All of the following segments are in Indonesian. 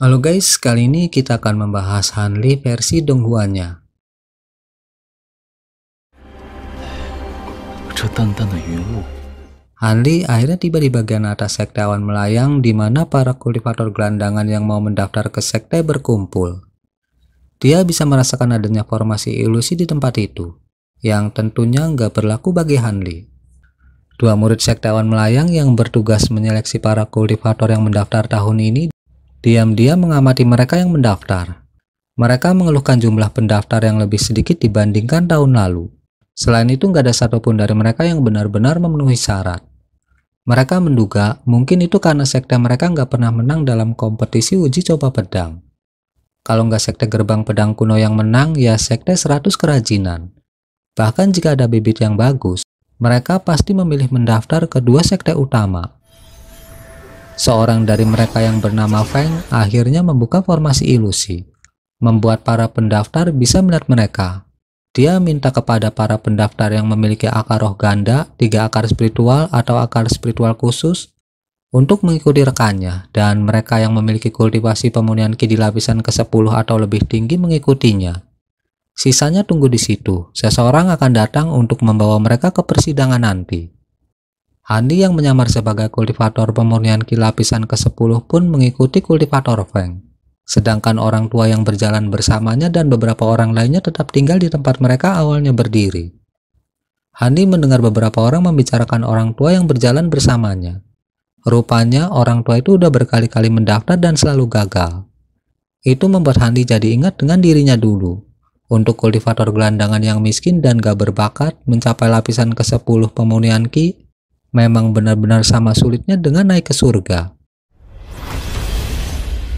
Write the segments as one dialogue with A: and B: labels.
A: Halo guys, kali ini kita akan membahas Hanli versi Donghuanya. Hanli akhirnya tiba di bagian atas sekte awan melayang di mana para kultivator gelandangan yang mau mendaftar ke sekte berkumpul. Dia bisa merasakan adanya formasi ilusi di tempat itu, yang tentunya nggak berlaku bagi Hanli. Dua murid sekte awan melayang yang bertugas menyeleksi para kultivator yang mendaftar tahun ini diam-diam mengamati mereka yang mendaftar. Mereka mengeluhkan jumlah pendaftar yang lebih sedikit dibandingkan tahun lalu. Selain itu nggak ada satupun dari mereka yang benar-benar memenuhi syarat. Mereka menduga mungkin itu karena sekte mereka nggak pernah menang dalam kompetisi uji coba pedang. Kalau nggak sekte gerbang pedang kuno yang menang, ya sekte 100 kerajinan. Bahkan jika ada bibit yang bagus, mereka pasti memilih mendaftar ke dua sekte utama. Seorang dari mereka yang bernama Feng akhirnya membuka formasi ilusi, membuat para pendaftar bisa melihat mereka. Dia minta kepada para pendaftar yang memiliki akar roh ganda, 3 akar spiritual atau akar spiritual khusus, untuk mengikuti rekannya, dan mereka yang memiliki kultivasi pemurnian ki di lapisan ke-10 atau lebih tinggi mengikutinya. Sisanya tunggu di situ, seseorang akan datang untuk membawa mereka ke persidangan nanti. Hanli yang menyamar sebagai kultivator pemurnian ki lapisan ke-10 pun mengikuti kultivator Feng. Sedangkan orang tua yang berjalan bersamanya dan beberapa orang lainnya tetap tinggal di tempat mereka awalnya berdiri. Hanli mendengar beberapa orang membicarakan orang tua yang berjalan bersamanya. Rupanya orang tua itu udah berkali-kali mendaftar dan selalu gagal. Itu membuat Hanli jadi ingat dengan dirinya dulu. Untuk kultivator gelandangan yang miskin dan gak berbakat mencapai lapisan ke-10 pemurnian ki, memang benar-benar sama sulitnya dengan naik ke surga.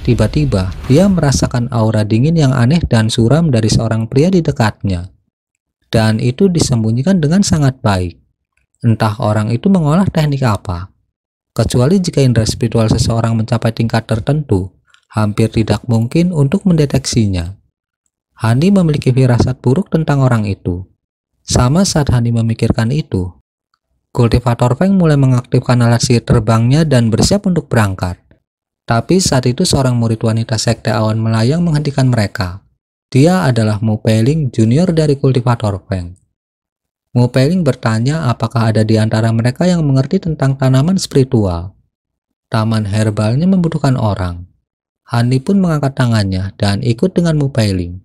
A: Tiba-tiba, dia merasakan aura dingin yang aneh dan suram dari seorang pria di dekatnya. Dan itu disembunyikan dengan sangat baik. Entah orang itu mengolah teknik apa. Kecuali jika indera spiritual seseorang mencapai tingkat tertentu, hampir tidak mungkin untuk mendeteksinya. Hanli memiliki firasat buruk tentang orang itu. Sama saat Hanli memikirkan itu, kultivator Feng mulai mengaktifkan alat sihir terbangnya dan bersiap untuk berangkat. Tapi saat itu seorang murid wanita sekte awan melayang menghentikan mereka. Dia adalah Mu Peiling, junior dari kultivator Feng. Mu Peiling bertanya apakah ada di antara mereka yang mengerti tentang tanaman spiritual. Taman herbalnya membutuhkan orang. Hanli pun mengangkat tangannya dan ikut dengan Mu Peiling.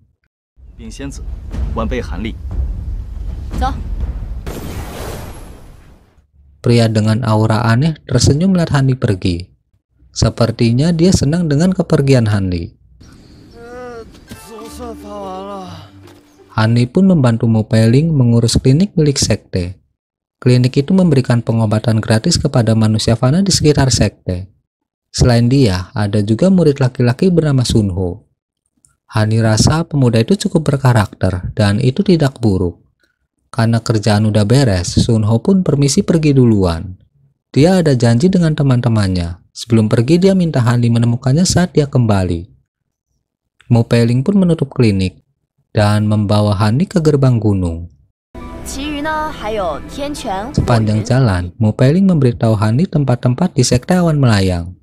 A: Pria dengan aura aneh tersenyum melihat Hanli pergi. Sepertinya dia senang dengan kepergian Hanli. Hanli pun membantu Mu Peiling mengurus klinik milik sekte. Klinik itu memberikan pengobatan gratis kepada manusia fana di sekitar sekte. Selain dia, ada juga murid laki-laki bernama Sunho. Hanli rasa pemuda itu cukup berkarakter dan itu tidak buruk. Karena kerjaan udah beres, Sunho pun permisi pergi duluan. Dia ada janji dengan teman-temannya. Sebelum pergi, dia minta Hanli menemukannya saat dia kembali. Mu Peiling pun menutup klinik dan membawa Hanli ke gerbang gunung. Sepanjang jalan, Mu Peiling memberitahu Hanli tempat-tempat di sekte awan melayang.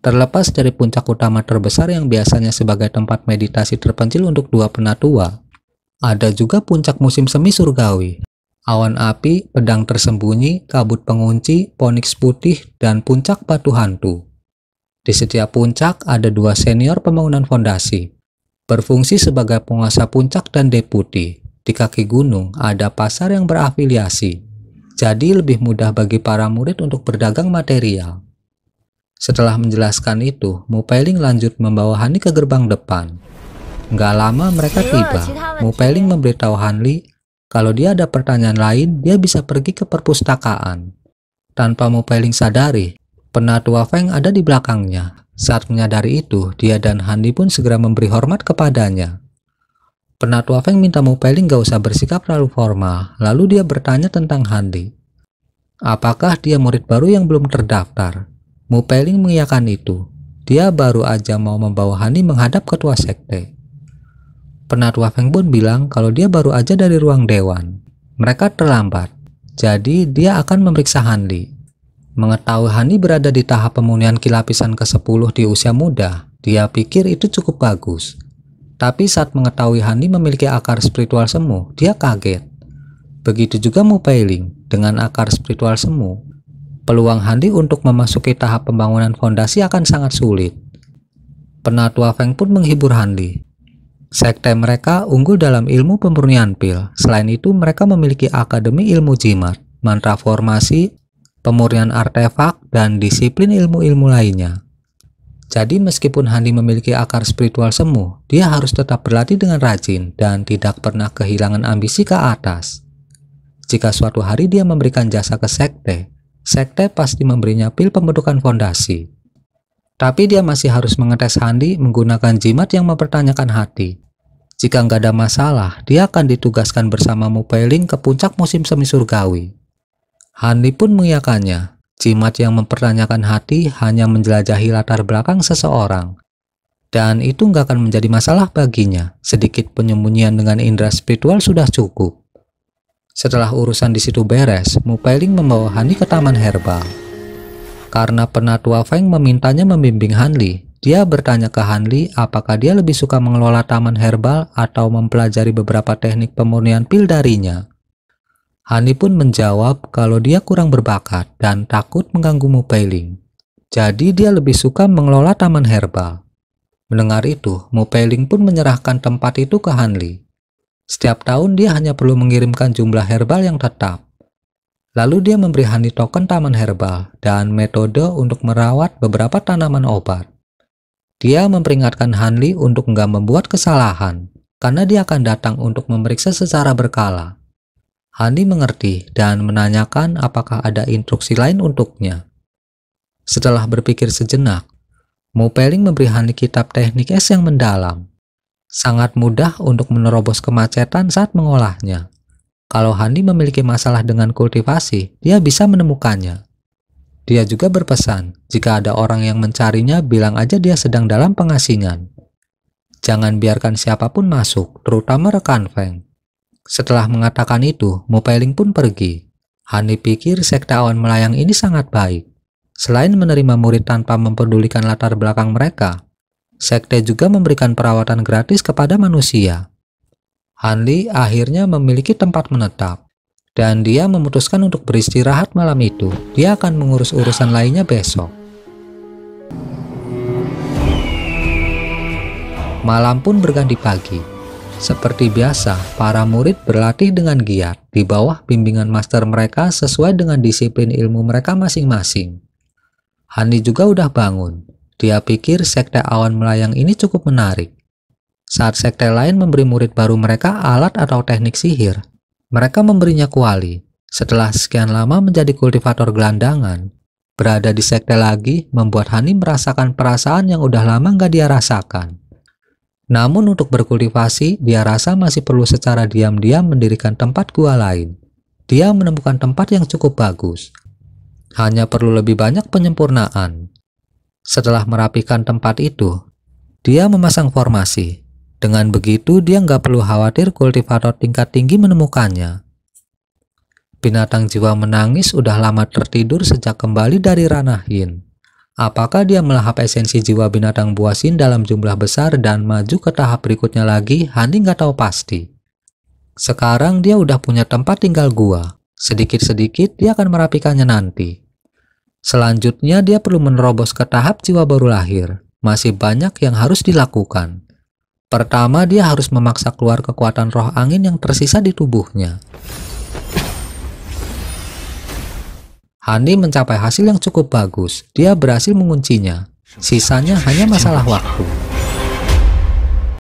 A: Terlepas dari puncak utama terbesar yang biasanya sebagai tempat meditasi terpencil untuk dua penatua, ada juga puncak musim semi surgawi. Awan api, pedang tersembunyi, kabut pengunci, poniks putih, dan puncak batu hantu. Di setiap puncak ada dua senior pembangunan fondasi, berfungsi sebagai penguasa puncak dan deputi. Di kaki gunung ada pasar yang berafiliasi, jadi lebih mudah bagi para murid untuk berdagang material. Setelah menjelaskan itu, Mu Peiling lanjut membawa Hanli ke gerbang depan. Nggak lama mereka tiba. Mu Peiling memberitahu Hanli kalau dia ada pertanyaan lain, dia bisa pergi ke perpustakaan. Tanpa Mu Peiling sadari, penatua Feng ada di belakangnya. Saat menyadari itu, dia dan Hanli pun segera memberi hormat kepadanya. Penatua Feng minta Mu Peiling gak usah bersikap terlalu formal, lalu dia bertanya tentang Hanli. Apakah dia murid baru yang belum terdaftar? Mu Peiling mengiyakan itu. Dia baru aja mau membawa Hanli menghadap ketua sekte. Penatua Feng pun bilang kalau dia baru aja dari ruang dewan. Mereka terlambat, jadi dia akan memeriksa Hanli. Mengetahui Hani berada di tahap pemulihan ki lapisan ke-10 di usia muda, dia pikir itu cukup bagus. Tapi saat mengetahui Hani memiliki akar spiritual semu, dia kaget. Begitu juga Mu Peiling dengan akar spiritual semu. Peluang Hani untuk memasuki tahap pembangunan fondasi akan sangat sulit. Penatua Feng pun menghibur Hani. Sekte mereka unggul dalam ilmu pemurnian pil. Selain itu, mereka memiliki akademi ilmu jimat, mantra formasi, pemurnian artefak, dan disiplin ilmu-ilmu lainnya. Jadi meskipun Hani memiliki akar spiritual semu, dia harus tetap berlatih dengan rajin dan tidak pernah kehilangan ambisi ke atas. Jika suatu hari dia memberikan jasa ke sekte, sekte pasti memberinya pil pembentukan fondasi. Tapi dia masih harus mengetes Hani menggunakan jimat yang mempertanyakan hati. Jika nggak ada masalah, dia akan ditugaskan bersama Mu Peiling ke puncak musim semi surgawi. Hani pun mengiyakannya. Jimat yang mempertanyakan hati hanya menjelajahi latar belakang seseorang. Dan itu nggak akan menjadi masalah baginya. Sedikit penyembunyian dengan indera spiritual sudah cukup. Setelah urusan di situ beres, Mu Peiling membawa Hani ke taman herbal. Karena penatua Feng memintanya membimbing Hanli, dia bertanya ke Hanli apakah dia lebih suka mengelola taman herbal atau mempelajari beberapa teknik pemurnian pil darinya. Hani pun menjawab kalau dia kurang berbakat dan takut mengganggu Mu Peiling. Jadi dia lebih suka mengelola taman herbal. Mendengar itu, Mu Peiling pun menyerahkan tempat itu ke Hanli. Setiap tahun dia hanya perlu mengirimkan jumlah herbal yang tetap. Lalu dia memberi Hani token taman herbal dan metode untuk merawat beberapa tanaman obat. Dia memperingatkan Hanli untuk nggak membuat kesalahan, karena dia akan datang untuk memeriksa secara berkala. Hani mengerti dan menanyakan apakah ada instruksi lain untuknya. Setelah berpikir sejenak, Mu Peiling memberi Hani kitab teknik es yang mendalam. Sangat mudah untuk menerobos kemacetan saat mengolahnya. Kalau Hani memiliki masalah dengan kultivasi, dia bisa menemukannya. Dia juga berpesan, jika ada orang yang mencarinya, bilang aja dia sedang dalam pengasingan. Jangan biarkan siapapun masuk, terutama rekan Feng. Setelah mengatakan itu, Mu Peiling pun pergi. Hani pikir sekte awan melayang ini sangat baik. Selain menerima murid tanpa mempedulikan latar belakang mereka, sekte juga memberikan perawatan gratis kepada manusia. Hanli akhirnya memiliki tempat menetap, dan dia memutuskan untuk beristirahat malam itu. Dia akan mengurus urusan lainnya besok. Malam pun berganti pagi. Seperti biasa, para murid berlatih dengan giat di bawah bimbingan master mereka sesuai dengan disiplin ilmu mereka masing-masing. Hanli juga udah bangun. Dia pikir sekte awan melayang ini cukup menarik. Saat sekte lain memberi murid baru mereka alat atau teknik sihir, mereka memberinya kuali. Setelah sekian lama menjadi kultivator gelandangan, berada di sekte lagi membuat Hani merasakan perasaan yang udah lama nggak dia rasakan. Namun untuk berkultivasi, dia rasa masih perlu secara diam-diam mendirikan tempat gua lain. Dia menemukan tempat yang cukup bagus. Hanya perlu lebih banyak penyempurnaan. Setelah merapikan tempat itu, dia memasang formasi. Dengan begitu, dia nggak perlu khawatir kultivator tingkat tinggi menemukannya. Binatang jiwa menangis udah lama tertidur sejak kembali dari ranah yin. Apakah dia melahap esensi jiwa binatang buasin dalam jumlah besar dan maju ke tahap berikutnya lagi, Hani nggak tahu pasti. Sekarang dia udah punya tempat tinggal gua. Sedikit-sedikit dia akan merapikannya nanti. Selanjutnya dia perlu menerobos ke tahap jiwa baru lahir. Masih banyak yang harus dilakukan. Pertama, dia harus memaksa keluar kekuatan roh angin yang tersisa di tubuhnya. Hani mencapai hasil yang cukup bagus. Dia berhasil menguncinya. Sisanya hanya masalah waktu.